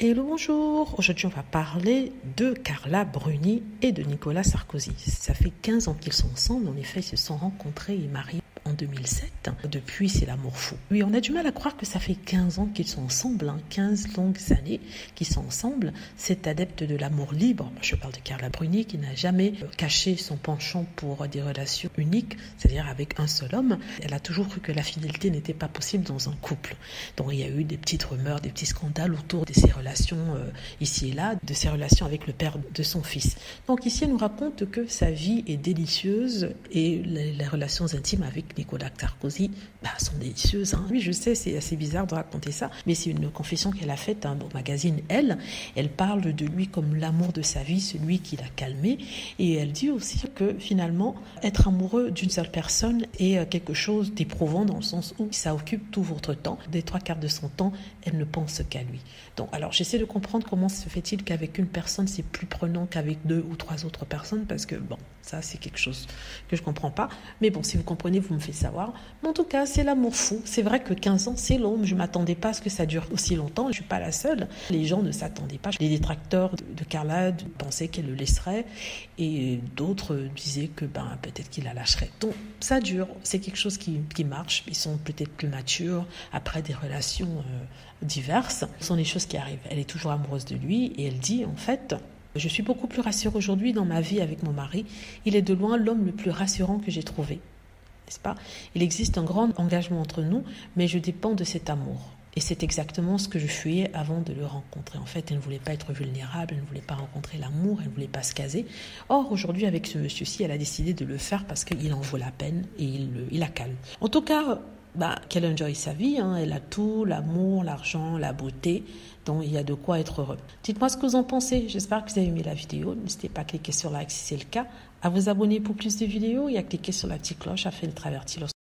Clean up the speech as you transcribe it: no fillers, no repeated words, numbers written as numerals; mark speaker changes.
Speaker 1: Hello, bonjour. Aujourd'hui, on va parler de Carla Bruni et de Nicolas Sarkozy. Ça fait 15 ans qu'ils sont ensemble. En effet, ils se sont rencontrés et mariés en 2007. Depuis, c'est l'amour fou. Oui, on a du mal à croire que ça fait 15 ans qu'ils sont ensemble, 15 longues années qu'ils sont ensemble. Cet adepte de l'amour libre, je parle de Carla Bruni, qui n'a jamais caché son penchant pour des relations uniques, c'est-à-dire avec un seul homme. Elle a toujours cru que la fidélité n'était pas possible dans un couple. Donc, il y a eu des petites rumeurs, des petits scandales autour de ces relations ici et là, de ses relations avec le père de son fils. Donc ici, elle nous raconte que sa vie est délicieuse et les relations intimes avec Nicolas Sarkozy sont délicieuses. Oui, je sais, c'est assez bizarre de raconter ça, mais c'est une confession qu'elle a faite au magazine Elle parle de lui comme l'amour de sa vie, celui qui l'a calmé, et elle dit aussi que finalement, être amoureux d'une seule personne est quelque chose d'éprouvant dans le sens où ça occupe tout votre temps. Des 3/4 de son temps, elle ne pense qu'à lui. Donc, alors, j'essaie de comprendre comment se fait-il qu'avec une personne, c'est plus prenant qu'avec 2 ou 3 autres personnes, parce que, ça, c'est quelque chose que je comprends pas. Mais bon, si vous comprenez, vous me faites savoir. Mais en tout cas, c'est l'amour fou. C'est vrai que 15 ans, c'est long. Je m'attendais pas à ce que ça dure aussi longtemps. Je suis pas la seule. Les gens ne s'attendaient pas. Les détracteurs de Carla pensaient qu'elle le laisserait, et d'autres disaient que, peut-être qu'il la lâcherait. Donc, ça dure. C'est quelque chose qui marche. Ils sont peut-être plus matures après des relations diverses. Ce sont des choses qui arrivent. Elle est toujours amoureuse de lui et elle dit, en fait, je suis beaucoup plus rassurée aujourd'hui dans ma vie avec mon mari. Il est de loin l'homme le plus rassurant que j'ai trouvé. N'est-ce pas? Il existe un grand engagement entre nous, mais je dépends de cet amour. Et c'est exactement ce que je fuyais avant de le rencontrer. En fait, elle ne voulait pas être vulnérable, elle ne voulait pas rencontrer l'amour, elle ne voulait pas se caser. Or, aujourd'hui, avec ce monsieur-ci, elle a décidé de le faire parce qu'il en vaut la peine et il la calme. En tout cas, qu'elle enjoy sa vie, elle a tout, l'amour, l'argent, la beauté, donc il y a de quoi être heureux. Dites-moi ce que vous en pensez, j'espère que vous avez aimé la vidéo, n'hésitez pas à cliquer sur like si c'est le cas, à vous abonner pour plus de vidéos et à cliquer sur la petite cloche afin d'être averti lorsque